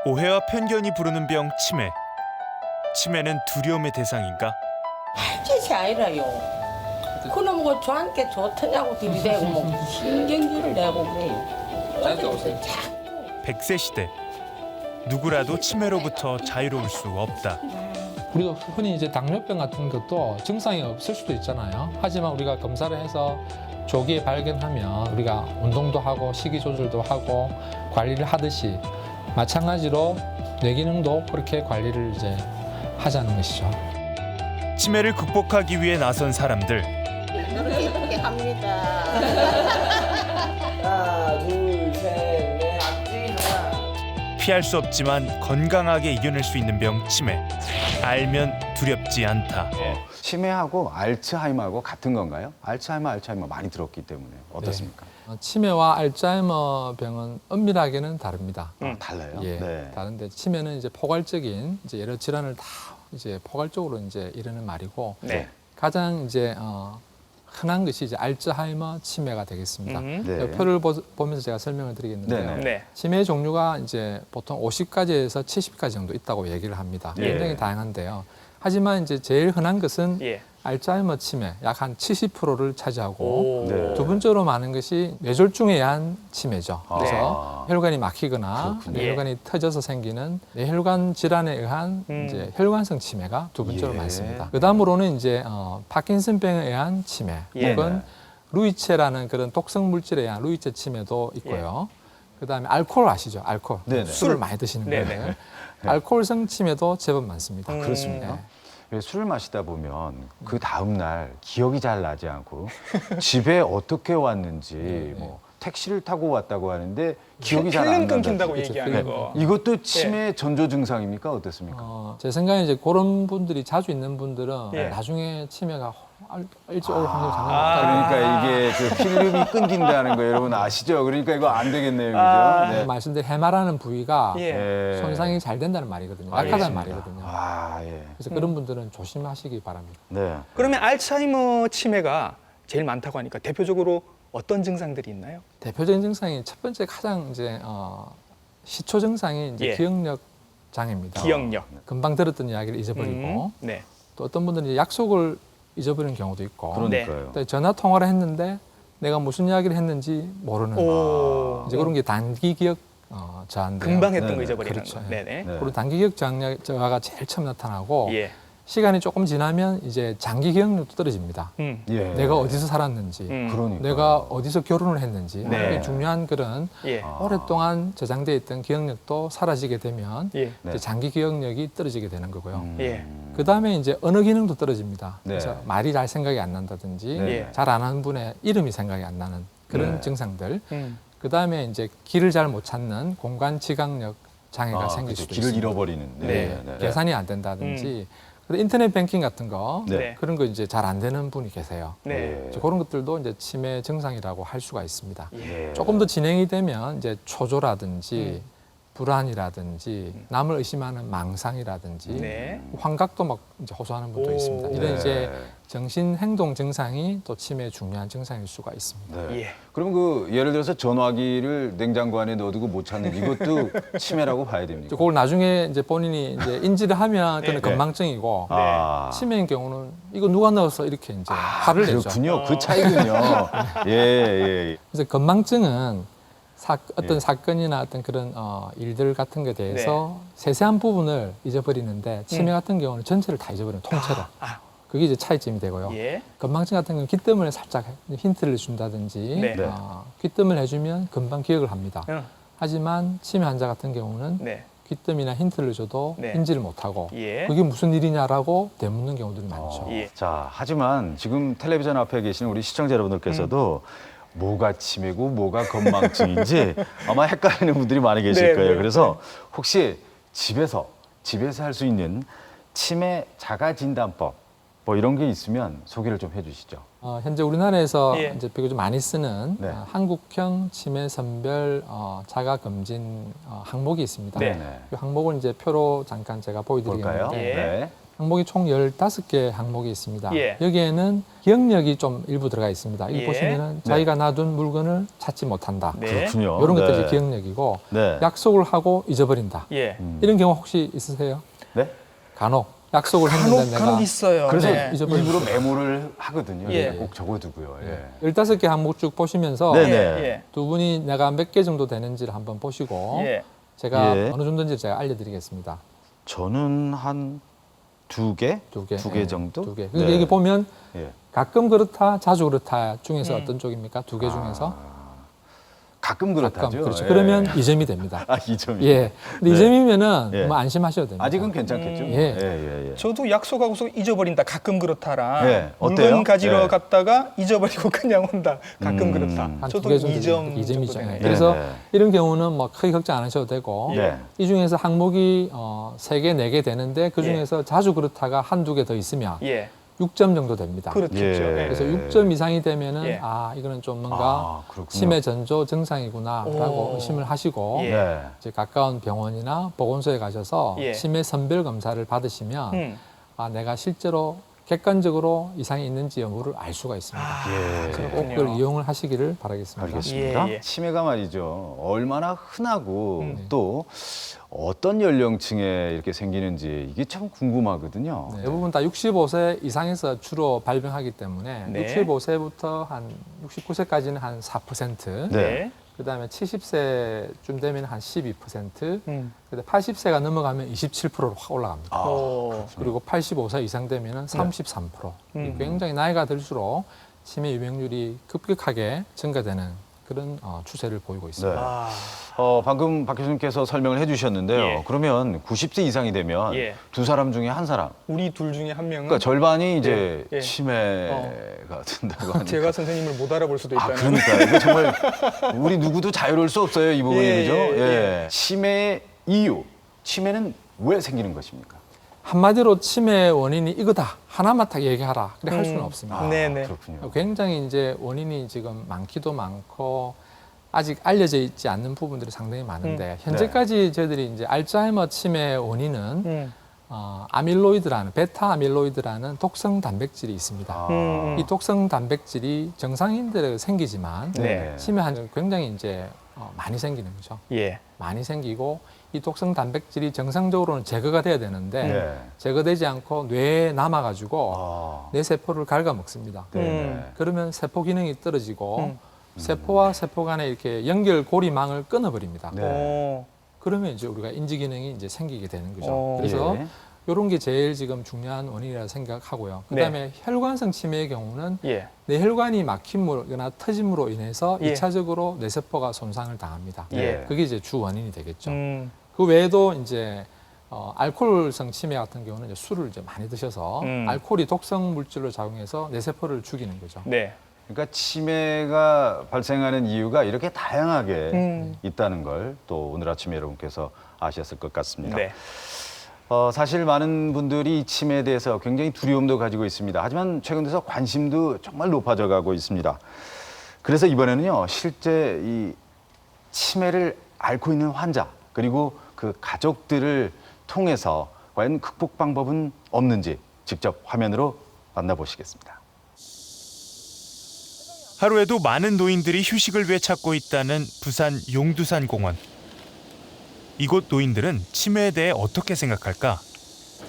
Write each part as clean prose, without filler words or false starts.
오해와 편견이 부르는 병 치매. 치매는 두려움의 대상인가? 뜻이 아니라요. 그놈 뭐 저한테 좋더냐고 들이대고 뭐 신경질을 내고 그래요. 어제부터 자꾸 100세 시대. 누구라도 치매로부터 자유로울 수 없다. 우리가 흔히 이제 당뇨병 같은 것도 증상이 없을 수도 있잖아요. 하지만 우리가 검사를 해서 조기에 발견하면 우리가 운동도 하고 식이 조절도 하고 관리를 하듯이 마찬가지로 뇌기능도 그렇게 관리를 이제 하자는 것이죠. 치매를 극복하기 위해 나선 사람들. 이렇게 합니다. 하나, 둘, 셋, 넷, 앞뒤 하나. 피할 수 없지만 건강하게 이겨낼 수 있는 병 치매. 알면 두렵지 않다. 치매하고 알츠하이머하고 같은 건가요? 알츠하이머 많이 들었기 때문에 어떻습니까? 치매와 알츠하이머 병은 엄밀하게는 다릅니다. 달라요? 예, 네. 다른데 치매는 이제 포괄적인 이제 여러 질환을 다 이제 포괄적으로 이제 이르는 말이고 네. 가장 이제 흔한 것이 이제 알츠하이머 치매가 되겠습니다. 네. 표를 보면서 제가 설명을 드리겠는데요. 네네. 네. 치매 종류가 이제 보통 50가지에서 70가지 정도 있다고 얘기를 합니다. 예. 굉장히 다양한데요. 하지만 이제 제일 흔한 것은 예. 알츠하이머 치매 약 한 70%를 차지하고 오. 네. 두 번째로 많은 것이 뇌졸중에 의한 치매죠. 그래서 아. 혈관이 막히거나 그렇군요. 뇌혈관이 터져서 생기는 뇌혈관 질환에 의한 이제 혈관성 치매가 두 번째로 예. 많습니다. 그다음으로는 이제 파킨슨병에 의한 치매 예. 혹은 네. 루이체라는 그런 독성 물질에 의한 루이체 치매도 있고요. 그다음에 알코올 아시죠? 알코올. 네네. 술을 많이 드시는 네네. 분들. 알코올성 치매도 제법 많습니다. 그렇습니까? 네. 술을 마시다 보면 그 다음 날 기억이 잘 나지 않고 집에 어떻게 왔는지 뭐 택시를 타고 왔다고 하는데 기억이 잘 안 필름 난다. 끊긴다고 그렇죠. 얘기하는 필름 거. 이것도 치매 전조 증상입니까? 어떻습니까? 제 생각에 이제 그런 분들이 자주 있는 분들은 예. 나중에 치매가 일찍 올 확률이 상당히 아. 높다. 그러니까 이게 그 필름이 끊긴다는 거 여러분 아시죠? 그러니까 이거 안 되겠네요, 그죠? 아. 네. 말씀드린 해마라는 부위가 예. 손상이 잘 된다는 말이거든요. 알겠습니다. 약하다는 말이거든요. 아, 예. 그래서 그런 분들은 조심하시기 바랍니다. 네. 그러면 알츠하이머 치매가 제일 많다고 하니까 대표적으로 어떤 증상들이 있나요? 대표적인 증상이 첫 번째 가장 이제 시초 증상이 이제 예. 기억력 장애입니다. 기억력. 금방 들었던 이야기를 잊어버리고 네. 또 어떤 분들은 이제 약속을 잊어버리는 경우도 있고 그러니까요. 또 전화 통화를 했는데 내가 무슨 이야기를 했는지 모르는 오. 이제 그런 게 단기 기억 저하인데요. 금방 했던 거 네네. 잊어버리는 그렇죠. 거. 네네. 네. 그리고 단기 기억 저하가 제일 처음 나타나고 예. 시간이 조금 지나면 이제 장기 기억력도 떨어집니다. 예. 내가 어디서 살았는지, 그러니까. 내가 어디서 결혼을 했는지 네. 굉장히 중요한 그런 예. 오랫동안 저장돼 있던 기억력도 사라지게 되면 예. 네. 이제 장기 기억력이 떨어지게 되는 거고요. 예. 그 다음에 이제 언어 기능도 떨어집니다. 네. 그래서 말이 잘 생각이 안 난다든지 네. 잘 안 하는 분의 이름이 생각이 안 나는 그런 네. 증상들. 음. 그 다음에 이제 길을 잘 못 찾는 공간 지각력 장애가 생길 그렇죠. 수도 길을 있습니다. 잃어버리는. 네. 계산이 안 된다든지 그리고 인터넷 뱅킹 같은 거 네. 그런 거 이제 잘 안 되는 분이 계세요. 네. 이제 그런 것들도 이제 치매 증상이라고 할 수가 있습니다. 예. 조금 더 진행이 되면 이제 초조라든지 불안이라든지 남을 의심하는 망상이라든지 네. 환각도 막 이제 호소하는 분도 오. 있습니다. 이런 네. 이제 정신 행동 증상이 또 치매의 중요한 증상일 수가 있습니다. 네. 예. 그럼 그 예를 들어서 전화기를 냉장고 안에 넣어두고 못 찾는 이것도 치매라고 봐야 됩니까? 그걸 나중에 이제 본인이 이제 인지를 하면 그건 네. 건망증이고 아, 치매인 경우는 이거 누가 넣어서 이렇게 이제 화를 내죠. 그렇군요. 그 차이군요. 예, 예. 그래서 건망증은 어떤 예. 사건이나 어떤 그런 일들 같은 것에 대해서 세세한 부분을 잊어버리는데 치매 같은 경우는 전체를 다 잊어버리는 통째로. 그게 이제 차이점이 되고요. 예. 건망증 같은 경우는 귀뜸을 살짝 힌트를 준다든지 네. 네. 귀뜸을 해주면 금방 기억을 합니다. 응. 하지만 치매 환자 같은 경우는 네. 귀뜸이나 힌트를 줘도 네. 인지를 못하고 예. 그게 무슨 일이냐라고 되묻는 경우들이 많죠. 예. 자, 하지만 지금 텔레비전 앞에 계시는 우리 시청자 여러분들께서도 뭐가 치매고 뭐가 건망증인지 아마 헷갈리는 분들이 많이 계실 네, 거예요. 네, 그래서 혹시 집에서 할 수 있는 치매 자가 진단법 뭐 이런 게 있으면 소개를 좀 해주시죠. 현재 우리나라에서 예. 이제 비교적 많이 쓰는 네. 한국형 치매 선별 자가 검진 항목이 있습니다. 네. 그 항목을 이제 표로 잠깐 제가 볼까요? 보여드리겠는데 예. 네. 항목이 총 15개 항목이 있습니다. 예. 여기에는 기억력이 좀 일부 들어가 있습니다. 여기 예. 보시면은 자기가 놔둔 물건을 찾지 못한다. 네. 그렇군요. 이런 것들이 네. 기억력이고 네. 약속을 하고 잊어버린다. 예. 이런 경우 혹시 있으세요? 네? 간혹 약속을 했는데 내가 간혹 있어요. 그래서 네. 잊어버린 일부러 메모를 하거든요. 예. 꼭 적어두고요. 예. 15개 항목 쭉 보시면서 네, 네. 예. 두 분이 내가 몇 개 정도 되는지를 한번 보시고 예. 제가 예. 어느 정도인지 제가 알려드리겠습니다. 저는 한 2개? 두 개. 2개 정도? 두 개. 네. 근데 여기 보면 예. 가끔 그렇다, 자주 그렇다 중에서 어떤 쪽입니까? 두 개 중에서? 가끔 그렇다죠. 가끔. 그렇죠. 예. 그러면 2점이 됩니다. 아, 2점이. 예. 근데 네. 2점이면은 예. 뭐 안심하셔도 됩니다. 아직은 괜찮겠죠? 예. 예. 저도 약속하고서 잊어버린다. 가끔 그렇다랑 네, 물건 어때요? 가지러 네. 갔다가 잊어버리고 그냥 온다. 가끔 그렇다. 한 저도 두 개 정도 2점 2점이죠. 되네요. 그래서 네. 이런 경우는 뭐 크게 걱정 안 하셔도 되고 네. 이 중에서 항목이 3개, 4개 되는데 그 중에서 자주 그렇다가 한두 개 더 있으면 예. 6점 정도 됩니다. 그렇겠죠. 예. 예. 그래서 6점 이상이 되면은 예. 아 이거는 좀 뭔가 아, 그렇군요. 치매 전조 증상이구나라고 오. 의심을 하시고 예. 네. 이제 가까운 병원이나 보건소에 가셔서 예. 치매 선별 검사를 받으시면 아 내가 실제로 객관적으로 이상이 있는지 여부를 알 수가 있습니다. 예. 그래서 꼭 그걸 이용을 하시기를 바라겠습니다. 알겠습니다. 예, 예. 치매가 말이죠. 얼마나 흔하고 네. 또 어떤 연령층에 이렇게 생기는지 이게 참 궁금하거든요. 네, 대부분 다 65세 이상에서 주로 발병하기 때문에 네. 65세부터 한 69세까지는 한 4%, 네. 그다음에 70세쯤 되면 한 12%, 음. 근데 80세가 넘어가면 27%로 확 올라갑니다. 아, 오. 그리고 85세 이상 되면은 33%. 굉장히 나이가 들수록 치매 유병률이 급격하게 증가되는 그런 추세를 보이고 있습니다. 네. 아. 방금 박 교수님께서 설명을 해주셨는데요. 예. 그러면 90세 이상이 되면 예. 두 사람 중에 한 사람, 우리 둘 중에 한 명은 그러니까 절반이 이제 예. 치매가 든다고 하니까. 제가 선생님을 못 알아볼 수도 아, 있다는. 그러니까 이거 정말 우리 누구도 자유로울 수 없어요, 이 부분이. 예, 그죠? 예, 예. 치매의 이유, 치매는 왜 생기는 것입니까? 한마디로 치매 원인이 이거다 하나만 딱 얘기하라 그래 할 수는 없습니다. 네네. 그렇군요. 굉장히 이제 원인이 지금 많기도 많고 아직 알려져 있지 않는 부분들이 상당히 많은데 현재까지 저희들이 이제 알츠하이머 치매 원인은 아밀로이드라는 베타 아밀로이드라는 독성 단백질이 있습니다. 아. 이 독성 단백질이 정상인들에 생기지만 네. 치매 환자는 굉장히 이제 많이 생기는 거죠. 예. 많이 생기고 이 독성 단백질이 정상적으로는 제거가 돼야 되는데 네. 제거되지 않고 뇌에 남아가지고 아. 뇌 세포를 갉아먹습니다. 네. 그러면 세포 기능이 떨어지고 세포와 세포 간에 이렇게 연결 고리망을 끊어버립니다. 네. 오. 그러면 이제 우리가 인지 기능이 이제 생기게 되는 거죠. 어. 그래서 예. 이런 게 제일 지금 중요한 원인이라 생각하고요. 그다음에 혈관성 치매의 경우는 예. 뇌혈관이 막힘으로나 터짐으로 인해서 예. 2차적으로 뇌세포가 손상을 당합니다. 예. 그게 이제 주 원인이 되겠죠. 음. 그 외에도 이제 알코올성 치매 같은 경우는 이제 술을 이제 많이 드셔서 알코올이 독성 물질로 작용해서 뇌세포를 죽이는 거죠. 네. 그러니까 치매가 발생하는 이유가 이렇게 다양하게 있다는 걸 또 오늘 아침에 여러분께서 아셨을 것 같습니다. 네. 사실 많은 분들이 치매에 대해서 굉장히 두려움도 가지고 있습니다. 하지만 최근 들어서 관심도 정말 높아져 가고 있습니다. 그래서 이번에는요, 실제 이 치매를 앓고 있는 환자 그리고 그 가족들을 통해서 과연 극복 방법은 없는지 직접 화면으로 만나보시겠습니다. 하루에도 많은 노인들이 휴식을 위해 찾고 있다는 부산 용두산 공원. 이곳 노인들은 치매에 대해 어떻게 생각할까?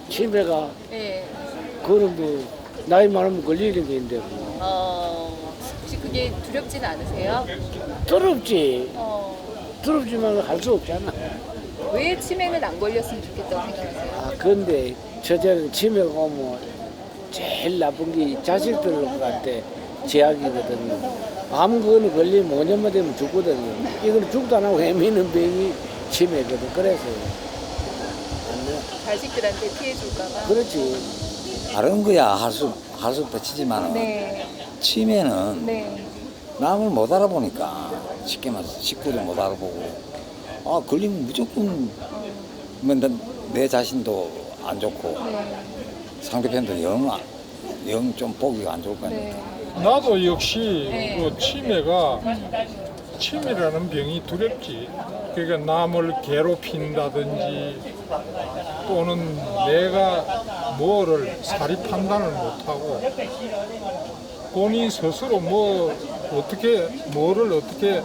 치매가 네. 그거는 뭐 나이 많으면 걸리는 게 있는데 뭐 혹시 그게 두렵진 않으세요? 더럽지 더럽지만 할 수 없잖아. 왜 치매는 안 걸렸으면 좋겠다고 생각하세요? 아 근데 저자는 치매가 오면 제일 나쁜 게 자식들한테 제약이거든요. 아무거나 걸리면 5년만 되면 죽거든요. 이거는 죽도 안 하고 헤매는 병이 치매거든. 그래서 안 돼. 자식들한테 피해 줄까 봐. 그렇지. 다른 거야 할 수 없다 치지만 네. 치매는 네. 남을 못 알아보니까 쉽게 말해서 식구도 못 알아보고 걸리면 무조건 내 자신도 안 좋고 상대편도 영 좀 보기가 안 좋을 거니까. 네. 나도 역시 네. 그 치매가 치매라는 병이 두렵지. 그러니까 남을 괴롭힌다든지 또는 내가 뭐를 사리 판단을 못하고 본인 스스로 뭐를 어떻게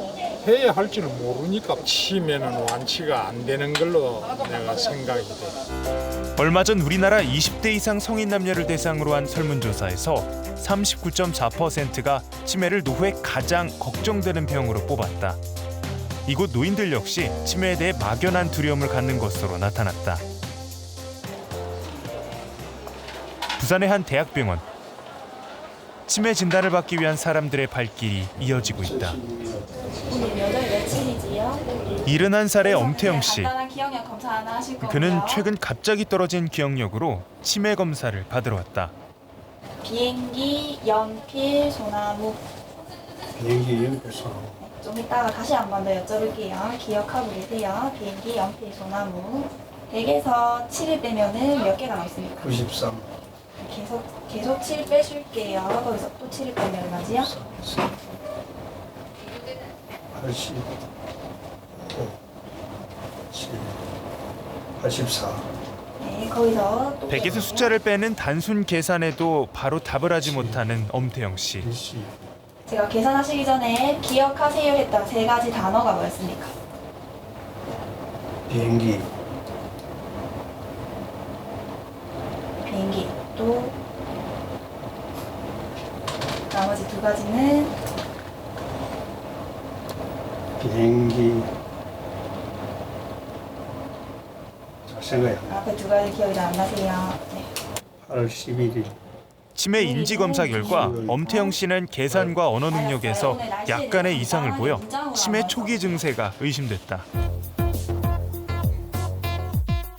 해야 할지를 모르니까 치매는 완치가 안 되는 걸로 내가 생각이 돼. 얼마 전 우리나라 20대 이상 성인 남녀를 대상으로 한 설문조사에서 39.4%가 치매를 노후에 가장 걱정되는 병으로 뽑았다. 이곳 노인들 역시 치매에 대해 막연한 두려움을 갖는 것으로 나타났다. 부산의 한 대학병원. 치매 진단을 받기 위한 사람들의 발길이 이어지고 있다. 오늘 여덟 며칠이지요? 71살의 엄태영 씨. 간단한 기억력 검사 하나 하실 거고요. 그는 최근 갑자기 떨어진 기억력으로 치매 검사를 받으러 왔다. 비행기, 연필, 소나무. 비행기 연필 소나무. 좀 이따가 다시 한 번 더 여쭤볼게요. 기억하고 계세요? 비행기, 연필, 소나무. 100에서 7을 빼면은 몇 개가 남습니까? 93. 계속 7 빼줄게요. 거기서 또 7을 빼면 얼마지요? 80. 84. 네, 거기서 또 100에서 숫자를 빼는 단순 계산에도 바로 답을 하지 못하는 엄태영 씨. 제가 계산하시기 전에 기억하세요 했던 세 가지 단어가 뭐였습니까? 비행기. 비행기. 또 나머지 두 가지는 비행기. 잘 생각해. 앞에 두 가지 기억이 잘 안 나세요. 네. 8월 11일. 치매 인지 검사 결과 엄태영 씨는 계산과 언어 능력에서 약간의 이상을 보여 치매 초기 증세가 의심됐다.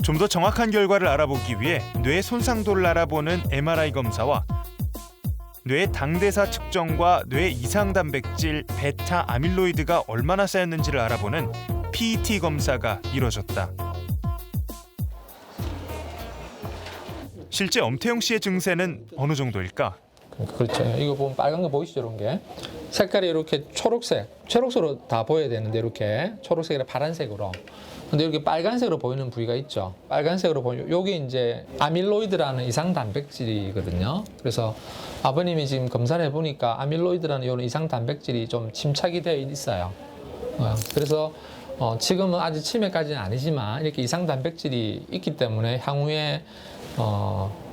좀 더 정확한 결과를 알아보기 위해 뇌 손상도를 알아보는 MRI 검사와 뇌 당대사 측정과 뇌 이상 단백질 베타 아밀로이드가 얼마나 쌓였는지를 알아보는 PET 검사가 이뤄졌다. 실제 엄태영 씨의 증세는 어느 정도일까? 그렇죠. 이거 보면 빨간 거 보이시죠, 이런 게? 색깔이 이렇게 초록색으로 다 보여야 되는데 이렇게 초록색이나 파란색으로. 근데 이렇게 빨간색으로 보이는 부위가 있죠. 빨간색으로 보이는 요게 이제 아밀로이드라는 이상 단백질이거든요. 그래서 아버님이 지금 검사를 해보니까 아밀로이드라는 이런 이상 단백질이 좀 침착이 되어 있어요. 그래서 지금은 아직 치매까지는 아니지만 이렇게 이상 단백질이 있기 때문에 향후에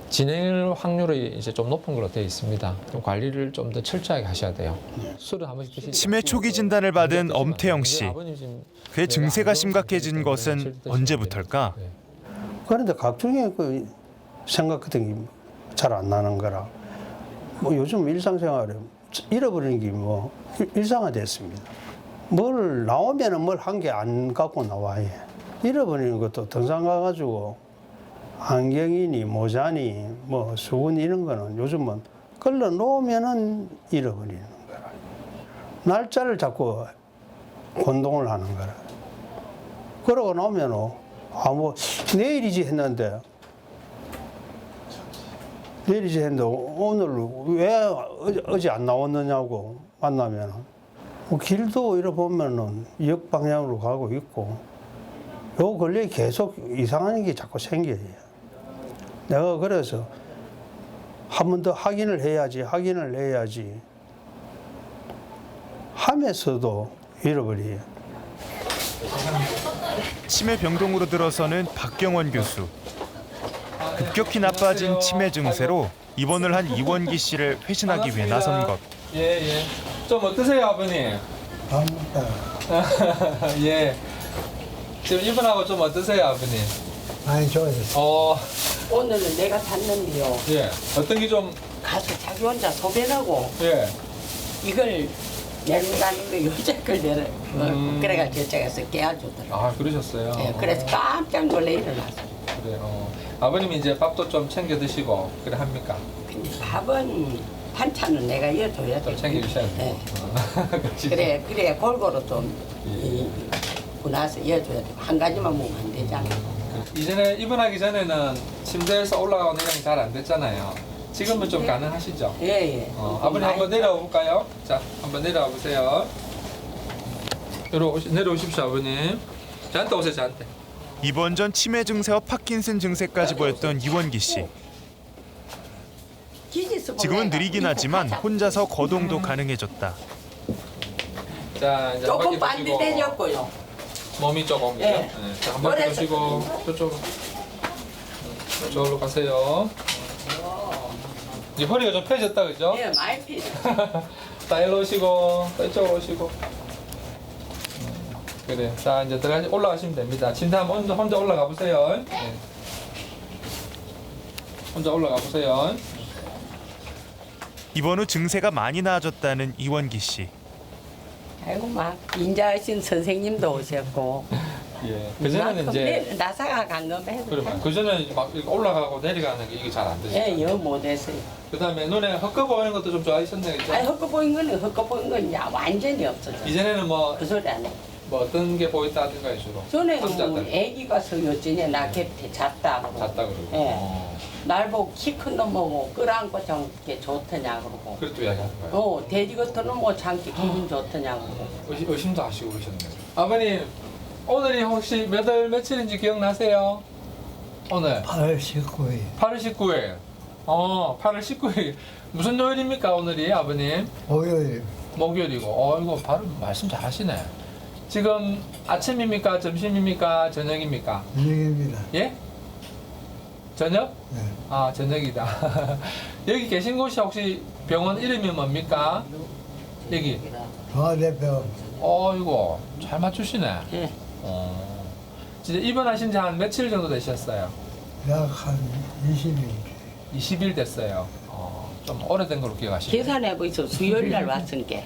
진행 확률이 이제 좀 높은 걸로 되어 있습니다. 좀 관리를 좀 더 철저하게 하셔야 돼요. 술을 한 번씩 드시죠. 치매 초기 진단을 받은 엄태영 씨. 그의 증세가 심각해진 것은 언제부터일까? 그런데 각종의 그 생각 같은 게 잘 안 나는 거라. 뭐 요즘 일상생활에 잃어버리는 게 뭐 일상화됐습니다. 뭘 나오면은 뭘 한 개 안 갖고 나와요. 잃어버리는 것도 등산 가가지고 안경이니 모자니 뭐 수건 이런 거는 요즘은 걸러 놓으면은 잃어버리는 거라. 날짜를 자꾸 혼동을 하는 거라. 그러고 나면은 뭐 내일이지 했는데 오늘 왜 어제 안 나왔느냐고 만나면은 뭐 길도 이래 보면은 역방향으로 가고 있고 요 근래 계속 이상한 게 자꾸 생겨요. 내가 그래서 한 번 더 확인을 해야지 하면서도 잃어버려요. 치매 병동으로 들어서는 박경원 교수. 급격히 나빠진 치매 증세로 입원을 한 이원기 씨를 회신하기 위해 나선 것. 예. 좀 어떠세요, 아버님? 예. 지금 입원하고 좀 어떠세요, 아버님? 많이 좋아졌어. 오늘은 내가 샀는데요. 예. 어떤 게 좀, 가서 자기 혼자 소변하고 예. 이걸 내린다는 거 요새 걸 내려. 그래가지고 저쪽에서 깨워주더라고요. 아, 그러셨어요? 예, 그래서 깜짝 놀래 일어났어요. 그래요. 아버님이 이제 밥도 좀 챙겨 드시고 그래 합니까? 근데 밥은 반찬은 내가 이어줘야 좀 돼. 챙겨주셔야 돼요. 네. 그래 골고루 좀 분해서 이어줘야 돼. 한 가지만 먹으면 안 되잖아. 이전에 입원하기 전에는 침대에서 올라가고 내려가기 잘 안 됐잖아요. 지금은 좀 가능하시죠? 예. 아버님 한번 내려와 볼까요? 자, 한번 내려와 보세요. 내려오십시오, 아버님. 저한테 오세요, 저한테. 입원 전 치매 증세와 파킨슨 증세까지 보였던 이원기 씨. 지금은 느리긴 하지만 혼자서 거동도 가능해졌다. 자, 이제 조금 반듯해졌고요. 몸이 조금 예. 네. 자, 한 바퀴 도시고 저쪽으로. 저쪽으로 가세요. 이제 허리가 좀 펴졌다, 그죠? 예, 많이 피. 자, 일로 오시고, 또 이쪽으로 오시고. 그래. 자, 이제 올라가시면 됩니다. 침대 한번 혼자 올라가 보세요. 네. 혼자 올라가 보세요. 입원 후 증세가 많이 나아졌다는 이원기 씨. 아이고 막 인자하신 선생님도 오셨고. 예. 그전에는 이제 나사가 간검해서. 그러면 그전에는 막 이렇게 올라가고 내려가는 게 이게 잘 안 되죠. 예, 여 못했어요. 그다음에 눈에 헛거 보이는 것도 좀 좋아하셨네, 그죠? 아니 헛거 보인 거는 이제 완전히 없어져. 이전에는 뭐 그 소리 안 해. 뭐 어떤 게 보였다든가 주로. 전에 혼자 뭐 애기가 서여전에 나 곁에 잤다 그러고. 잤다 그러고. 예. 날 보고 키 큰 놈 보고 끌안고 참게 좋더냐 그러고. 그것도 이야기하는 거예요. 돼지 같은 놈 뭐 참게 기분 좋더냐 그러고. 의심도 하시고 그러셨네요. 아버님, 오늘이 혹시 몇 월 며칠인지 기억나세요? 오늘 8월 19일. 8월 19일. 8월 19일. 무슨 요일입니까, 오늘이 아버님? 목요일. 목요일이고. 이거 바로 말씀 잘 하시네. 지금 아침입니까? 점심입니까? 저녁입니까? 저녁입니다. 예? 저녁? 네. 아, 저녁이다. 여기 계신 곳이 혹시 병원 이름이 뭡니까? 여기. 동아대병원. 이거 잘 맞추시네. 예. 진짜 입원하신 지 한 며칠 정도 되셨어요? 약 한 20일. 20일 됐어요. 좀 오래된 걸로 기억하시죠? 계산해 보이소. 수요일 날 왔으니까.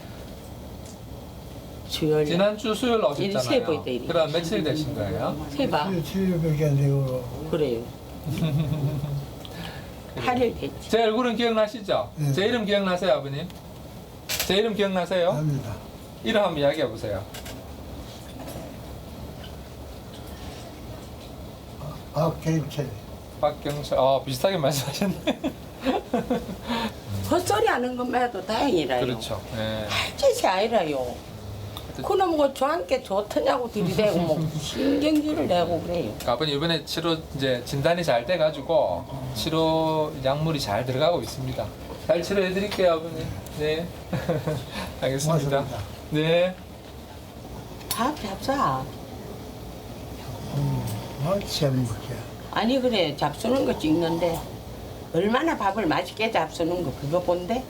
수요일. 지난주 수요일 세 오셨잖아요. 보이다, 이리. 그럼 며칠 되신 거예요? 세봐. 7일밖에 안 되고. 그래요. 8일 됐지. 제 얼굴은 기억나시죠? 네. 제 이름 기억나세요, 아버님? 제 이름 기억나세요? 합니다. 이름 한번 이야기해 보세요. 박경철. 박경철. 비슷하게 말씀하셨네. 헛소리 하는 것만 해도 다행이라요. 그렇죠. 네. 할짓이 아니라요. 그놈하고 저한테 좋더냐고 들이대고 뭐 신경질을 내고 그래요. 아버님 이번에 치료 이제 진단이 잘 돼가지고 치료 약물이 잘 들어가고 있습니다. 잘 치료해 드릴게요, 아버님. 네. 알겠습니다. 고맙습니다. 네. 밥 잡사. 시험 먹게. 아니 그래 잡수는 거 찍는데 얼마나 밥을 맛있게 잡수는 거 그거 본데?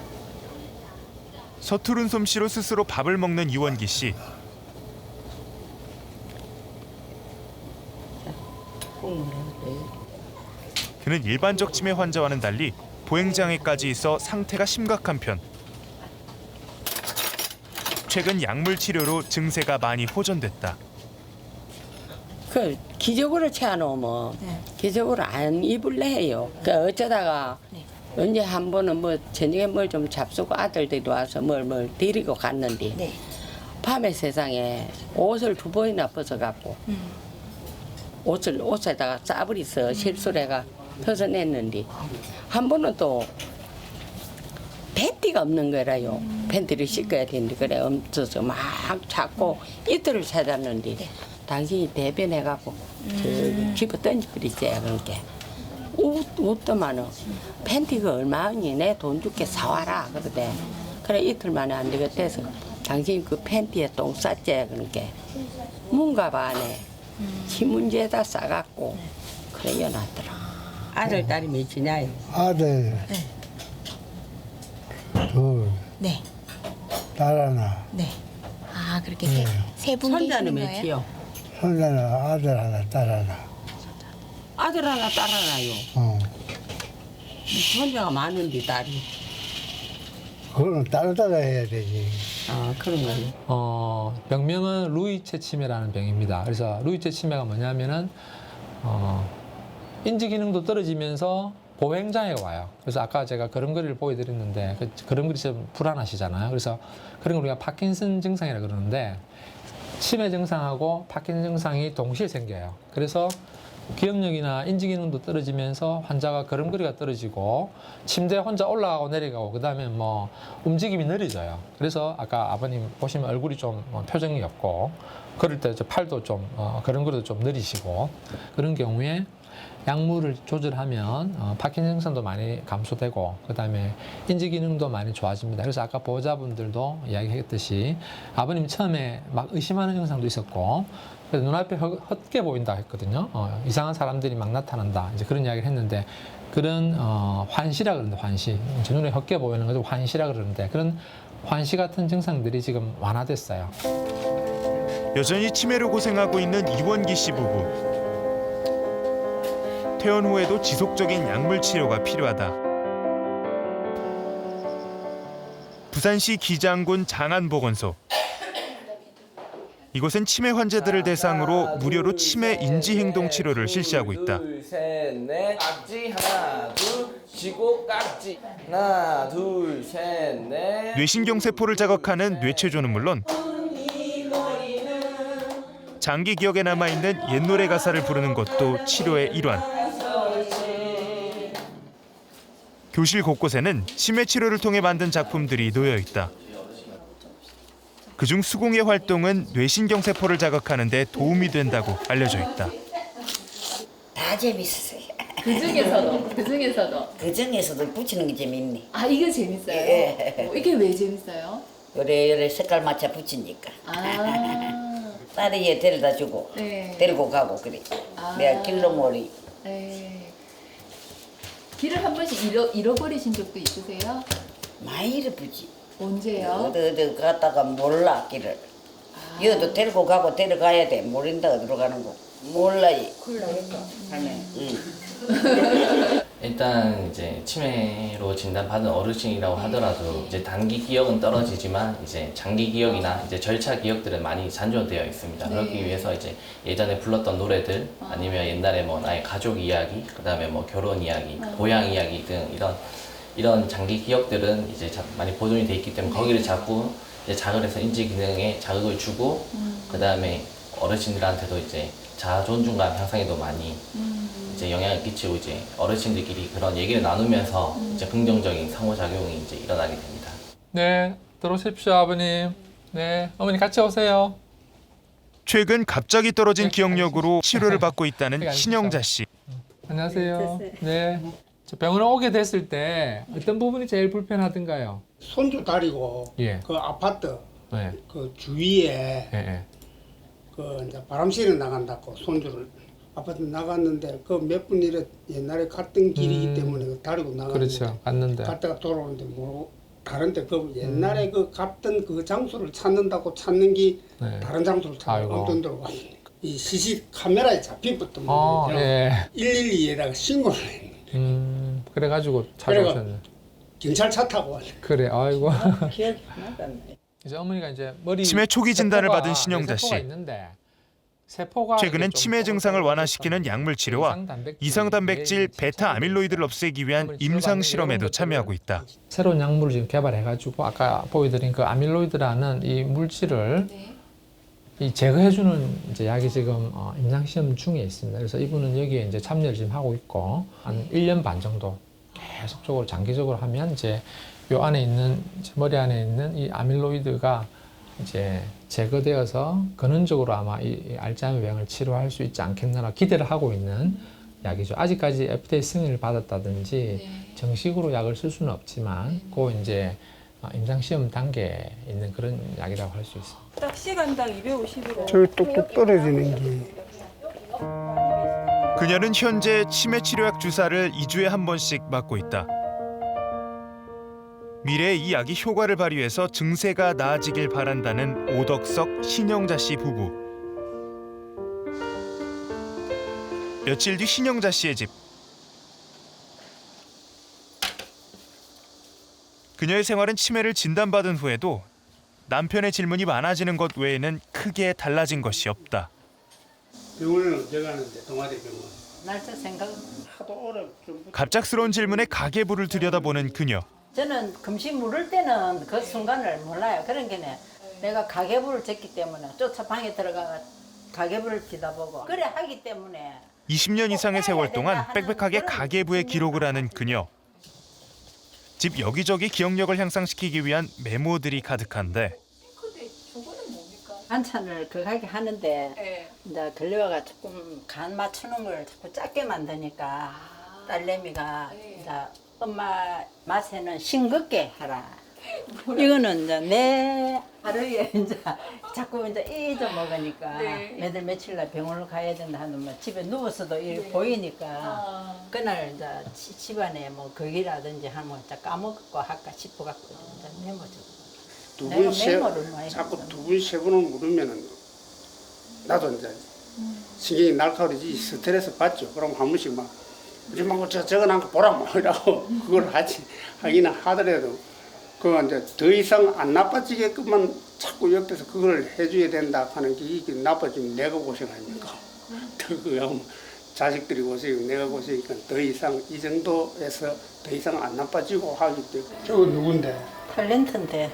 서투른 솜씨로 스스로 밥을 먹는 이원기 씨. 그는 일반적 치매 환자와는 달리 보행장애까지 있어 상태가 심각한 편. 최근 약물 치료로 증세가 많이 호전됐다. 그 기적으로 채워놓으면 기적으로 안 입을래 해요. 그 어쩌다가 언제 한 번은 뭐 저녁에 뭘 좀 잡수고 아들들이 와서 뭘 데리고 갔는데 밤에 세상에 옷을 2번이나 벗어갖고 옷에다가 싸버리서 실수를 해가 벗어냈는데 한 번은 또 팬티가 없는 거라요. 팬티를 씻어야 되는데 그래 없어서 막 찾고 이틀을 찾았는데 당신이 대변해갖고 집어 던져버리지 그러니까 웃더만은 팬티가 얼마니 내 돈 줄게 사와라 그러대. 그래 이틀 만에 안 되겠대서 당신이 그 팬티에 똥 쌌지 그러니까 문갑 안에 신문지에다 싸갖고 그래 여놨더라. 아들 딸이 몇이냐요? 아들. 둘. 네. 딸 하나. 네. 아, 그렇게 네. 세분 손자는 계시는 거예요? 몇이요? 손자는 아들 하나, 딸 하나. 아들 하나 딸 하나요. 손자가 많은데 딸이. 그거는 따로따로 해야 되지. 아 그런 거요. 병명은 루이체 치매라는 병입니다. 그래서 루이체 치매가 뭐냐면은 인지 기능도 떨어지면서 보행 장애가 와요. 그래서 아까 제가 걸음걸이를 보여드렸는데 그 걸음걸이 좀 불안하시잖아요. 그래서 그런 걸 우리가 파킨슨 증상이라 그러는데 치매 증상하고 파킨슨 증상이 동시에 생겨요. 그래서 기억력이나 인지 기능도 떨어지면서 환자가 걸음걸이가 떨어지고 침대에 혼자 올라가고 내려가고 그다음에 뭐 움직임이 느려져요. 그래서 아까 아버님 보시면 얼굴이 좀 표정이 없고 걸을 때 팔도 좀 걸음걸이도 좀 느리시고 그런 경우에 약물을 조절하면 파킨슨 증상도 많이 감소되고 그다음에 인지 기능도 많이 좋아집니다. 그래서 아까 보호자분들도 이야기했듯이 아버님 처음에 막 의심하는 증상도 있었고 그래서 눈앞에 헛게 보인다 했거든요. 이상한 사람들이 막 나타난다. 이제 그런 이야기를 했는데 그런 환시라 그러는데 환시. 제 눈에 헛게 보이는 것을 환시라 그러는데 그런 환시 같은 증상들이 지금 완화됐어요. 여전히 치매로 고생하고 있는 이원기 씨 부부. 퇴원 후에도 지속적인 약물 치료가 필요하다. 부산시 기장군 장안보건소. 이곳은 치매 환자들을 대상으로 무료로 치매 인지행동 치료를 실시하고 있다. 둘, 셋, 넷. 깍지 하나, 둘. 쥐고 깍지. 하나, 둘, 셋, 넷. 뇌신경세포를 자극하는 뇌체조는 물론 장기 기억에 남아있는 옛 노래 가사를 부르는 것도 치료의 일환. 교실 곳곳에는 치매 치료를 통해 만든 작품들이 놓여 있다. 그중 수공예 활동은 뇌신경세포를 자극하는 데 도움이 된다고 알려져 있다. 다 재밌었어요. 그중에서도 붙이는 게 재밌네. 아, 이게 재밌어요? 예. 이게 왜 재밌어요? 요래 색깔 맞춰 붙이니까. 아, 딸이 얘 데려다 주고 네. 데리고 가고 그래. 아. 내가 길러머리. 네. 길을 한 번씩 잃어버리신 적도 있으세요? 많이 잃어보지. 언제요? 어디 갔다가 몰라 길을. 여도 데리고 가고 데려가야 돼. 모른다 어디로 가는 거. 몰라요. 하면. 일단 이제 치매로 진단받은 어르신이라고 하더라도 이제 단기 기억은 떨어지지만 이제 장기 기억이나 이제 절차 기억들은 많이 잔존되어 있습니다. 네. 그렇기 위해서 이제 예전에 불렀던 노래들 아니면 옛날에 뭐 나의 가족 이야기, 그다음에 뭐 결혼 이야기, 고향 이야기 등 이런 장기 기억들은 이제 많이 보존이 돼 있기 때문에 거기를 자꾸 이제 자극을 해서 인지 기능에 자극을 주고 그다음에 어르신들한테도 이제 자아 존중감 향상에도 많이 이제 영향을 끼치고 이제 어르신들끼리 그런 얘기를 나누면서 이제 긍정적인 상호작용이 이제 일어나게 됩니다. 네, 들어오십시오 아버님. 네, 어머니 같이 오세요. 최근 갑자기 떨어진 기억력으로 치료를 받고 있다는 신영자 씨. 안녕하세요. 네. 저 병원에 오게 됐을 때 어떤 부분이 제일 불편하던가요? 손주 다리고 예. 그 아파트 네. 그 주위에 예. 그 이제 바람 쐬러 나간다고 손주를 아파트 나갔는데 그 몇 분 이래 옛날에 갔던 길이기 때문에 그 다리고 나갔는데 그렇죠. 갔는데. 갔다가 돌아오는데 뭐 다른데 그 옛날에 그 갔던 그 장소를 찾는다고 찾는 게 네. 다른 장소를 찾는 아이고. 어떤 데로 갔는데 이 시시 카메라에 잡힌부터 예. 112에다가 신고를 했네. 그래가지고 찾아오셨네. 경찰차 타고 왔네. 그래, 아이고. 기억이 나던데. 이제 어머니가 이제 머리 치매 초기 진단을 세포가, 받은 신영자 씨. 세포가 있는데 세포가 최근엔 이게 좀 치매 증상을 완화시키는 약물 치료와 이상단백질 베타 아밀로이드를 없애기 위한 임상 실험에도 참여하고 있다. 새로운 약물을 지금 개발해가지고 아까 보여드린 그 아밀로이드라는 이 물질을 이 제거해주는 이제 약이 지금 임상 시험 중에 있습니다. 그래서 이분은 여기에 이제 참여를 지금 하고 있고 한 1년 반 정도 계속적으로 장기적으로 하면 이제 요 안에 있는 머리 안에 있는 이 아밀로이드가 이제 제거되어서 근원적으로 아마 이 알츠하이머 병을 치료할 수 있지 않겠나 기대를 하고 있는 약이죠. 아직까지 FDA 승인을 받았다든지 정식으로 약을 쓸 수는 없지만 그 이제 임상 시험 단계에 있는 그런 약이라고 할 수 있습니다. 딱 시간당 250으로. 저기 뚝뚝 떨어지는 게. 그녀는 현재 치매 치료약 주사를 2주에 한 번씩 맞고 있다. 미래에 이 약이 효과를 발휘해서 증세가 나아지길 바란다는 오덕석, 신영자 씨 부부. 며칠 뒤 신영자 씨의 집. 그녀의 생활은 치매를 진단받은 후에도 남편의 질문이 많아지는 것 외에는 크게 달라진 것이 없다. 병원은 언제 가는데 동아대병원. 날짜 생각. 하도 오래 좀. 갑작스러운 질문에 가계부를 들여다보는 그녀. 저는 금시 물을 때는 그 순간을 몰라요. 그런 게네. 내가 가계부를 쟀기 때문에 쫓아 방에 들어가 가계부를 뒤다보고 그래 하기 때문에 20년 이상의 세월 동안 빽빽하게 가계부에 기록을 하는 그녀. 집 여기저기 기억력을 향상시키기 위한 메모들이 가득한데 반찬을 그하게 하는데 이제 걸려가 조금 간 맞추는 걸 자꾸 작게 만드니까 딸내미가 이제 엄마 맛에는 싱겁게 하라. 이거는 이제 내 하루에 이제 자꾸 이제 잊어먹으니까 매달 며칠날 병원을 가야 된다 하면 뭐 집에 누워서도 이렇게 보이니까 그날 이제 집안에 뭐 거기라든지 하면 까먹고 할까 싶어갖고 이제 메모죠. 자꾸 두 분 세 분을 물으면은 나도 이제 신경이 날카로워지 스트레스 받죠. 그럼 한 번씩 막 우리 막 저거 보라 뭐 이라고 그걸 하기는 하더라도 그 이제 더 이상 안 나빠지게끔만 자꾸 옆에서 그걸 해줘야 된다 하는 게 이게 나빠지면 내가 고생하니까 더 그냥 자식들이 고생이고 내가 고생이니까 더 이상 이 정도에서 더 이상 안 나빠지고 하기 때문에. 저거 누군데? 탤런트인데.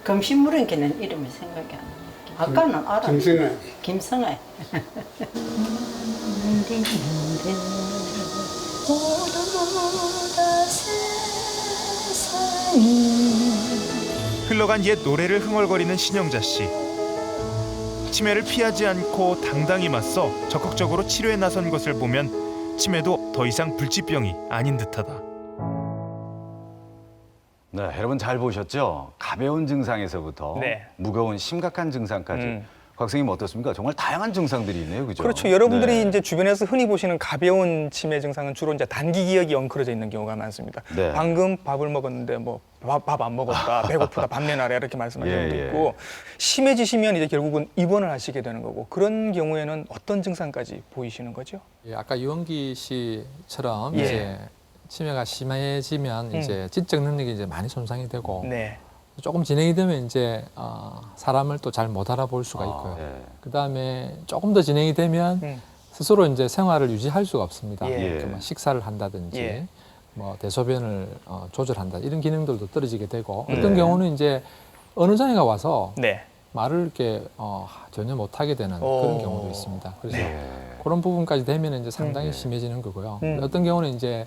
금시무릉기는 이름이 생각이 안 나요. 아까는 알아. 김성애. 김성애. 흘러간 옛 노래를 흥얼거리는 신영자 씨. 치매를 피하지 않고 당당히 맞서 적극적으로 치료에 나선 것을 보면 치매도 더 이상 불치병이 아닌 듯하다. 네, 여러분 잘 보셨죠? 가벼운 증상에서부터 네. 무거운 심각한 증상까지. 곽 선생님 어떻습니까? 정말 다양한 증상들이 있네요, 그죠? 그렇죠. 여러분들이 네. 이제 주변에서 흔히 보시는 가벼운 치매 증상은 주로 이제 단기 기억이 엉클어져 있는 경우가 많습니다. 네. 방금 밥을 먹었는데 뭐 밥 안 먹었다, 배고프다, 밥 내놔라 이렇게 말씀하시는 분도 있고 심해지시면 이제 결국은 입원을 하시게 되는 거고 그런 경우에는 어떤 증상까지 보이시는 거죠? 예, 아까 이원기 씨처럼 예. 이제 치매가 심해지면 이제 지적 능력이 이제 많이 손상이 되고 네. 조금 진행이 되면 이제 사람을 또 잘 못 알아볼 수가 있고요. 그 다음에 조금 더 진행이 되면 스스로 이제 생활을 유지할 수가 없습니다. 예. 이렇게 뭐 식사를 한다든지 예. 뭐 대소변을 조절한다 이런 기능들도 떨어지게 되고 어떤 경우는 이제 어느 장애가 와서 네. 말을 이렇게 전혀 못하게 되는 그런 경우도 있습니다. 그래서 그런 부분까지 되면 이제 상당히 심해지는 거고요. 어떤 경우는 이제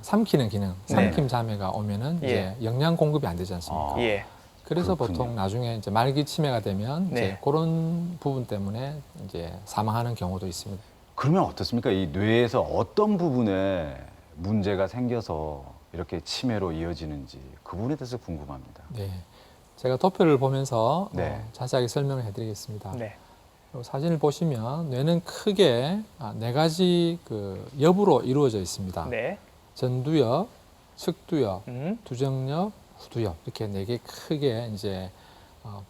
삼키는 기능, 삼킴 장애가 오면은 이제 영양 공급이 안 되지 않습니까? 예. 그래서 그렇군요. 보통 나중에 이제 말기 치매가 되면 네. 이제 그런 부분 때문에 이제 사망하는 경우도 있습니다. 그러면 어떻습니까? 이 뇌에서 어떤 부분에 문제가 생겨서 이렇게 치매로 이어지는지 그 부분에 대해서 궁금합니다. 네, 제가 도표를 보면서 네. 자세하게 설명을 해드리겠습니다. 네. 사진을 보시면 뇌는 크게 네 가지 그 엽으로 이루어져 있습니다. 네. 전두엽, 측두엽, 두정엽, 후두엽 이렇게 네 개 크게 이제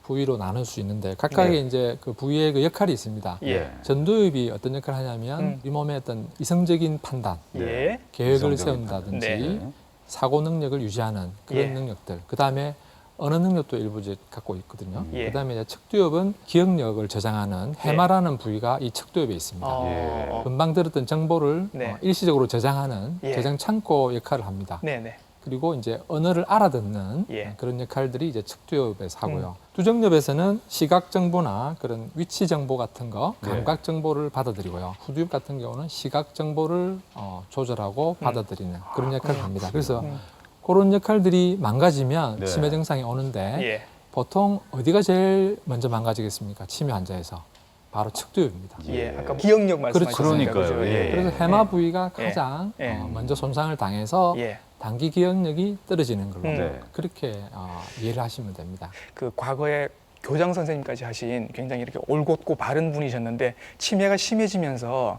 부위로 나눌 수 있는데 각각의 이제 그 부위의 그 역할이 있습니다. 예. 전두엽이 어떤 역할을 하냐면 이 몸의 어떤 이성적인 판단, 예. 계획을 이성적인 세운다든지 판단. 사고 능력을 유지하는 그런 예. 능력들. 그 다음에 언어 능력도 일부 이제 갖고 있거든요. 예. 그 다음에 측두엽은 기억력을 저장하는 해마라는 부위가 이 측두엽에 있습니다. 어. 금방 들었던 정보를 네. 일시적으로 저장하는 예. 저장 창고 역할을 합니다. 네네. 그리고 이제 언어를 알아듣는 예. 그런 역할들이 이제 측두엽에서 하고요. 두정엽에서는 시각 정보나 그런 위치 정보 같은 거, 감각 정보를 받아들이고요. 후두엽 같은 경우는 시각 정보를 조절하고 받아들이는 그런 역할을 합니다. 그래서 그런 역할들이 망가지면 네. 치매 증상이 오는데 예. 보통 어디가 제일 먼저 망가지겠습니까? 치매 환자에서 바로 측두엽입니다. 예. 아까 기억력 말씀하셨으니까. 그러니까요. 그죠? 예. 그래서 해마 부위가 예. 가장 예. 먼저 손상을 당해서 예. 단기 기억력이 떨어지는 걸로 네. 그렇게 이해를 하시면 됩니다. 그 과거에 교장 선생님까지 하신 굉장히 이렇게 올곧고 바른 분이셨는데 치매가 심해지면서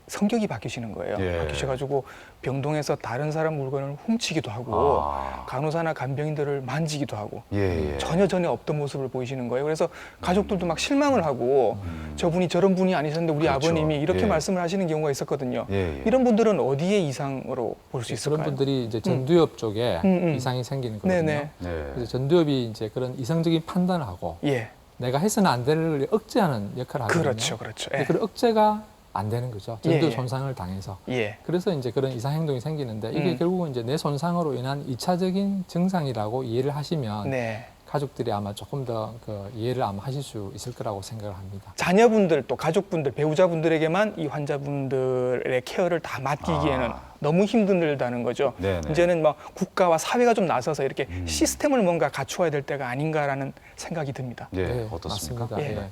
성격이 바뀌시는 거예요. 예. 바뀌셔가지고 병동에서 다른 사람 물건을 훔치기도 하고 간호사나 간병인들을 만지기도 하고 예. 전혀 없던 모습을 보이시는 거예요. 그래서 가족들도 막 실망을 하고 저분이 저런 분이 아니셨는데 우리 그렇죠. 아버님이 이렇게 예. 말씀을 하시는 경우가 있었거든요. 예. 이런 분들은 어디에 이상으로 볼 수 있을까요? 그런 분들이 이제 전두엽 쪽에 이상이 생기는 거거든요. 네네. 네. 그래서 전두엽이 이제 그런 이성적인 판단을 하고 예. 내가 해서는 안 될 걸 억제하는 역할을 하거든요. 그렇죠. 근데 예. 그 억제가 안 되는 거죠. 전두엽 예. 손상을 당해서. 예. 그래서 이제 그런 이상 행동이 생기는데 이게 결국은 이제 뇌 손상으로 인한 2차적인 증상이라고 이해를 하시면 네. 가족들이 아마 조금 더 그 이해를 아마 하실 수 있을 거라고 생각을 합니다. 자녀분들 또 가족분들 배우자분들에게만 이 환자분들의 케어를 다 맡기기에는 너무 힘들다는 거죠. 네네. 이제는 뭐 국가와 사회가 좀 나서서 이렇게 시스템을 뭔가 갖추어야 될 때가 아닌가라는 생각이 듭니다. 네, 어떻습니까? 맞습니다. 예. 예.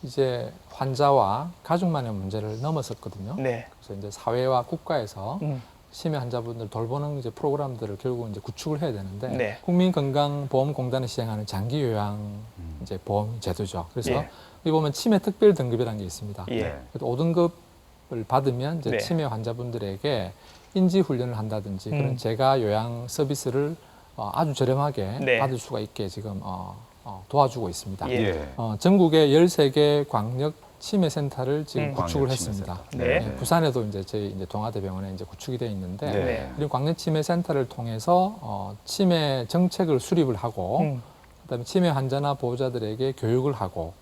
이제 환자와 가족만의 문제를 넘어섰거든요. 네. 그래서 이제 사회와 국가에서 치매 환자분들 돌보는 이제 프로그램들을 결국 이제 구축을 해야 되는데 네. 국민건강보험공단이 시행하는 장기요양 이제 보험 제도죠. 그래서 예. 여기 보면 치매 특별 등급이라는 게 있습니다. 예. 5등급을 받으면 이제 네. 치매 환자분들에게 인지 훈련을 한다든지 그런 재가 요양 서비스를 아주 저렴하게 네. 받을 수가 있게 지금 도와주고 있습니다. 예. 전국에 13개 광역 치매센터를 지금 구축을 광역 했습니다. 치매센터. 네. 부산에도 이제 저희 이제 동아대병원에 이제 구축이 되어 있는데 네. 그리고 광역 치매센터를 통해서 치매 정책을 수립을 하고 그다음에 치매 환자나 보호자들에게 교육을 하고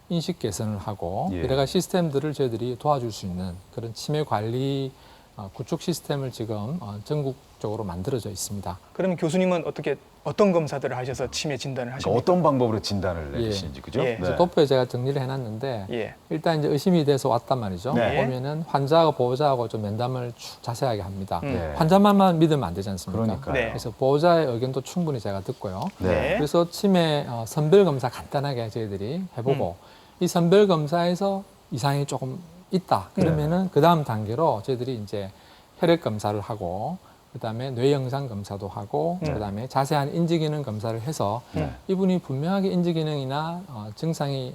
인식 개선을 하고 예. 여러 가지 시스템들을 저희들이 도와줄 수 있는 그런 치매 관리 구축 시스템을 지금 전국적으로 만들어져 있습니다. 그러면 교수님은 어떤 검사들을 하셔서 치매 진단을 하십니까? 어떤 방법으로 진단을 내리시는지 그죠? 예. 그래서 도표에 제가 정리를 해놨는데 예. 일단 이제 의심이 돼서 왔단 말이죠. 네. 보면은 환자하고 보호자하고 좀 면담을 자세하게 합니다. 네. 환자만만 믿으면 안 되지 않습니까? 그러니까요. 네. 그래서 보호자의 의견도 충분히 제가 듣고요. 네. 그래서 치매 선별 검사 간단하게 저희들이 해보고 이 선별 검사에서 이상이 조금 있다. 그러면은 그 다음 단계로 저희들이 이제 혈액 검사를 하고 그다음에 뇌 영상 검사도 하고 그다음에 자세한 인지 기능 검사를 해서 이분이 분명하게 인지 기능이나 증상이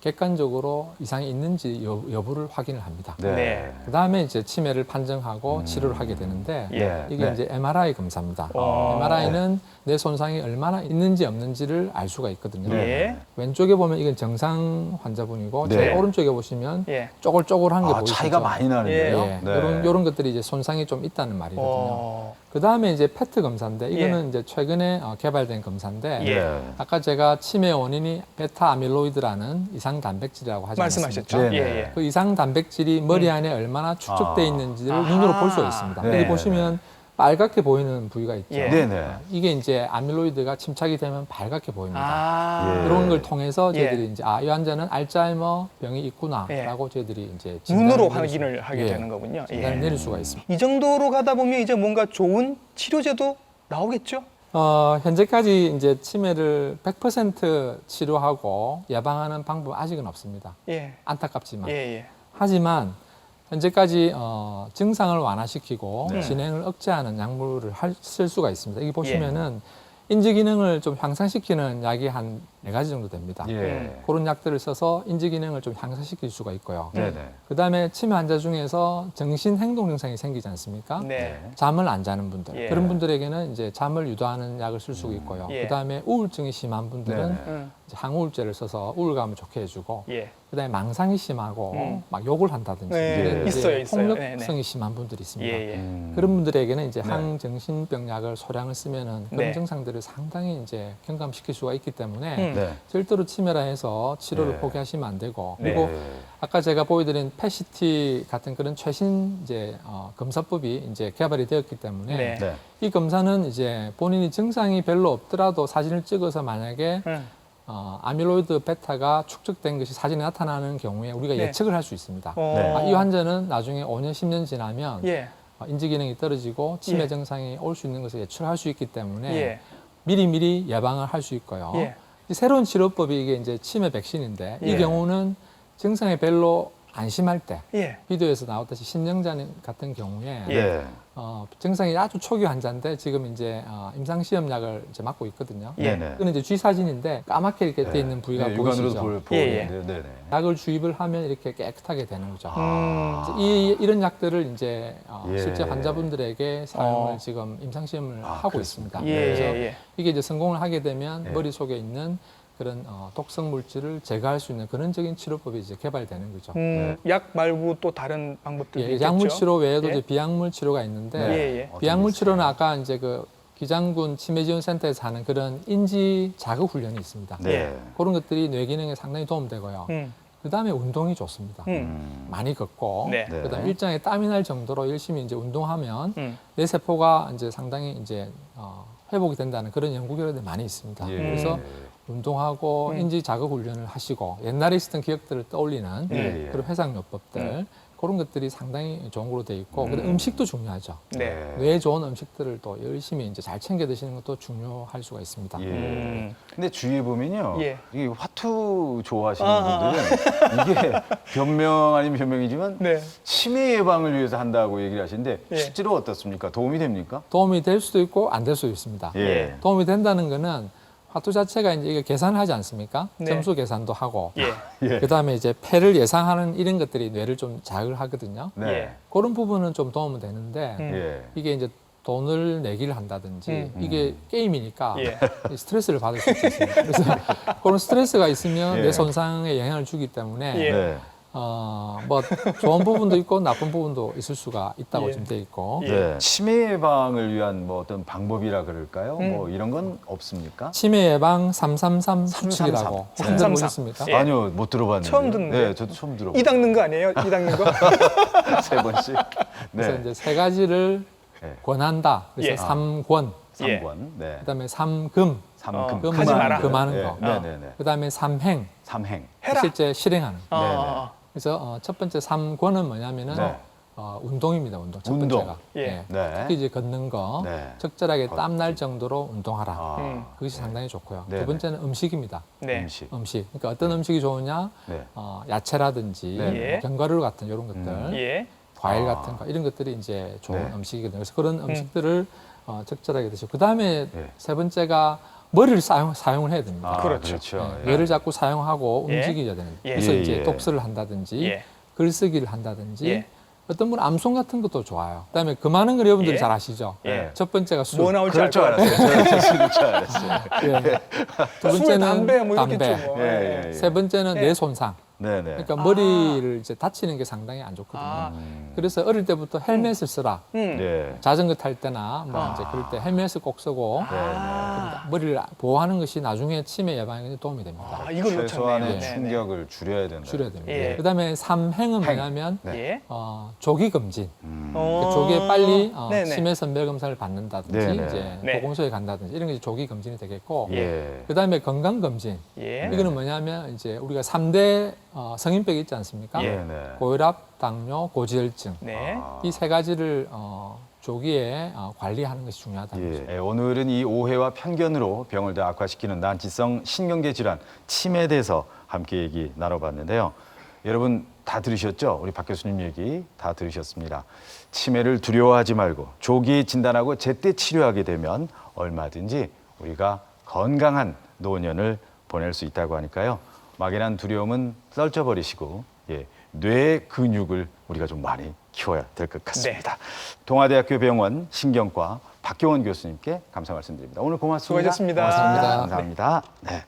객관적으로 이상이 있는지 여부를 확인을 합니다. 네. 그다음에 이제 치매를 판정하고 치료를 하게 되는데 예. 이게 네. 이제 MRI 검사입니다. 어. MRI는 뇌 손상이 얼마나 있는지 없는지를 알 수가 있거든요. 네. 왼쪽에 보면 이건 정상 환자분이고 네. 제 오른쪽에 보시면 예. 쪼글쪼글한 게 보이시죠? 차이가 많이 나는데요. 예. 네. 이런 것들이 이제 손상이 좀 있다는 말이거든요. 그 다음에 이제 페트 검사인데 이거는 이제 최근에 개발된 검사인데 예. 아까 제가 치매 원인이 베타 아밀로이드라는 이상 단백질이라고 하지 말씀하셨죠. 않습니까? 예, 예. 그 이상 단백질이 머리 안에 얼마나 축적돼 있는지를 눈으로 볼 수가 있습니다. 네. 여기 보시면 빨갛게 보이는 부위가 있죠. 예. 네네. 이게 이제 아밀로이드가 침착이 되면 빨갛게 보입니다. 아. 예. 이런 걸 통해서 예. 저희들이 이제 이 환자는 알츠하이머 병이 있구나라고 저희들이 이제 눈으로 진단을 내릴 수- 확인을 하게 예. 되는 거군요. 진단을 예. 내릴 수가 있습니다. 이 정도로 가다 보면 이제 뭔가 좋은 치료제도 나오겠죠? 현재까지 이제 치매를 100% 치료하고 예방하는 방법은 아직은 없습니다. 예. 안타깝지만. 예, 예. 하지만 현재까지 증상을 완화시키고 네. 진행을 억제하는 약물을 쓸 수가 있습니다. 여기 보시면은 인지 기능을 좀 향상시키는 약이 한 4가지 정도 됩니다. 예. 그런 약들을 써서 인지 기능을 좀 향상시킬 수가 있고요. 네네. 그다음에 치매 환자 중에서 정신 행동 증상이 생기지 않습니까? 네. 잠을 안 자는 분들 예. 그런 분들에게는 이제 잠을 유도하는 약을 쓸 수 있고요. 예. 그다음에 우울증이 심한 분들은 네네. 이제 항우울제를 써서 우울감을 좋게 해주고 예. 그다음에 망상이 심하고 막 욕을 한다든지 네, 이런 이제 있어요. 폭력성이 네, 네. 심한 분들이 있습니다. 예, 예. 그런 분들에게는 이제 네. 항정신병 약을 소량을 쓰면은 그런 네. 증상들을 상당히 이제 경감시킬 수가 있기 때문에 네. 절대로 치매라 해서 치료를 네. 포기하시면 안 되고 네. 그리고 아까 제가 보여드린 PET 같은 그런 최신 이제 검사법이 이제 개발이 되었기 때문에 네. 네. 이 검사는 이제 본인이 증상이 별로 없더라도 사진을 찍어서 만약에 아밀로이드 베타가 축적된 것이 사진에 나타나는 경우에 우리가 네. 예측을 할 수 있습니다. 네. 이 환자는 나중에 5년, 10년 지나면 예. 인지 기능이 떨어지고 치매 예. 증상이 올 수 있는 것을 예측할 수 있기 때문에 예. 미리미리 예방을 할 수 있고요. 예. 이 새로운 치료법이 이게 이제 치매 백신인데 예. 이 경우는 증상이 별로 안심할 때 예. 비디오에서 나왔듯이 신령자 같은 경우에 네. 증상이 아주 초기 환자인데 지금 이제 임상시험약을 이제 맞고 있거든요. 네네. 그건 이제 G 사진인데 까맣게 이렇게 돼 있는 부위가 네, 육안으로도 보이시죠? 보이는데, 네네. 약을 주입을 하면 이렇게 깨끗하게 되는 거죠. 아. 그래서 이런 약들을 이제 예. 실제 환자분들에게 사용을 지금 임상시험을 하고 있습니다. 예, 그래서 예. 이게 이제 성공을 하게 되면 예. 머릿속에 있는 그런 독성 물질을 제거할 수 있는 근원적인 치료법이 이제 개발되는 거죠. 약 말고 또 다른 방법들도 예, 있겠죠? 약물 치료 외에도 예? 이제 비약물 치료가 있는데 예, 예. 비약물 치료는 아까 이제 그 기장군 치매지원센터에서 하는 그런 인지 자극 훈련이 있습니다. 네. 그런 것들이 뇌 기능에 상당히 도움되고요. 그다음에 운동이 좋습니다. 많이 걷고 네. 그다음에 일정에 땀이 날 정도로 열심히 이제 운동하면 뇌 세포가 이제 상당히 이제 회복이 된다는 그런 연구 결과들이 많이 있습니다. 예. 그래서 운동하고 인지 자극 훈련을 하시고 옛날에 있었던 기억들을 떠올리는 예, 예. 그런 회상요법들 그런 것들이 상당히 좋은 걸로 돼 있고 근데 음식도 중요하죠. 네. 뇌에 좋은 음식들을 또 열심히 이제 잘 챙겨 드시는 것도 중요할 수가 있습니다. 예. 근데 주위에 보면요. 예. 이 화투 좋아하시는 분들은 이게 변명 아닌 변명이지만 네. 치매 예방을 위해서 한다고 얘기를 하시는데 예. 실제로 어떻습니까? 도움이 됩니까? 도움이 될 수도 있고 안 될 수도 있습니다. 예. 도움이 된다는 거는 화투 자체가 이제 이게 계산을 하지 않습니까? 네. 점수 계산도 하고 예. 예. 그다음에 이제 패를 예상하는 이런 것들이 뇌를 좀 자극을 하거든요. 네. 예. 그런 부분은 좀 도움은 되는데 예. 이게 이제 돈을 내기를 한다든지 이게 게임이니까 예. 스트레스를 받을 수 있습니다. 그래서 그런 스트레스가 있으면 예. 뇌 손상에 영향을 주기 때문에 예. 네. 뭐 좋은 부분도 있고 나쁜 부분도 있을 수가 있다고 예. 좀 돼 있고 네. 치매 예방을 위한 뭐 어떤 방법이라 그럴까요? 음. 뭐 이런 건 없습니까? 치매 예방 333 수칙이라고 혹시 333. 들어보셨습니까? 예. 아니요, 못 들어봤는데. 처음 듣는데요? 네, 저도 처음 들어봤어요. 이 닦는 거 아니에요? 이 닦는 거? 세 번씩. 그래서 네. 이제 세 가지를 네. 권한다. 그래서 예. 삼권, 예. 3권. 네. 그다음에 삼금, 삼금. 금 하지 마라. 금하는 거. 네, 네, 네. 그다음에 삼행, 삼행. 해라. 실제 실행하는 거. 어. 그래서 첫 번째 삼권은 뭐냐면은 네. 운동입니다. 운동. 첫 운동. 번째가. 예. 네. 특히 이제 걷는 거, 네. 적절하게 땀 날 정도로 운동하라. 아. 그것이 상당히 좋고요. 네, 두 번째는 음식입니다. 네. 음식. 음식. 그러니까 어떤 음식이 좋으냐? 네. 야채라든지 네. 견과류 같은 이런 것들, 예. 과일 같은 거 이런 것들이 이제 좋은 네. 음식이거든요. 그래서 그런 음식들을 적절하게 드시고 그 다음에 네. 세 번째가 머리를 사용을 해야 됩니다. 아, 그렇죠. 그렇죠. 네, 뇌를 자꾸 사용하고 예. 움직여야 되는데 예. 그래서 예, 이제 예. 독서를 한다든지 예. 글쓰기를 한다든지 예. 어떤 분은 암송 같은 것도 좋아요. 그다음에 금하는 걸 여러분들이 예. 잘 아시죠. 예. 첫 번째가 술. 뭐 나올지 그럴 알 줄 것 같아요. 알았어요. 저는 그럴 줄 알았어요. 예. 두 술, 번째는 담배 뭐 담배. 이렇겠죠. 뭐. 예, 예, 예. 세 번째는 예. 뇌 손상. 네, 네. 그러니까 머리를 이제 다치는 게 상당히 안 좋거든요. 아. 그래서 어릴 때부터 헬멧을 쓰라. 네. 자전거 탈 때나 뭐 이제 그럴 때 헬멧을 꼭 쓰고 그러니까 머리를 보호하는 것이 나중에 치매 예방에 도움이 됩니다. 아, 이걸 놓쳤네요. 최소한의 네, 충격을 줄여야 된다. 줄여야 됩니다. 예. 그다음에 삼행은 행. 뭐냐면 네. 예. 조기 검진. 어. 조기에 빨리 네네. 치매 선별 검사를 받는다든지 네네. 이제 네. 보건소에 간다든지 이런 게 조기 검진이 되겠고 예. 그다음에 건강 검진. 예. 이거는 뭐냐면 이제 우리가 3대 성인병이 있지 않습니까? 예. 네. 고혈압, 당뇨, 고지혈증. 네. 이 세 가지를 조기에 관리하는 것이 중요하다는 거죠. 예, 오늘은 이 오해와 편견으로 병을 더 악화시키는 난치성 신경계 질환 치매에 대해서 함께 얘기 나눠봤는데요. 여러분 다 들으셨죠? 우리 박 교수님 얘기 다 들으셨습니다. 치매를 두려워하지 말고 조기 진단하고 제때 치료하게 되면 얼마든지 우리가 건강한 노년을 보낼 수 있다고 하니까요. 막연한 두려움은 떨쳐버리시고 뇌 근육을 우리가 좀 많이 키워야 될 것 같습니다. 동아대학교 병원 신경과 박경원 교수님께 감사 말씀드립니다. 오늘 고맙습니다. 수고하셨습니다. 고맙습니다. 감사합니다. 네.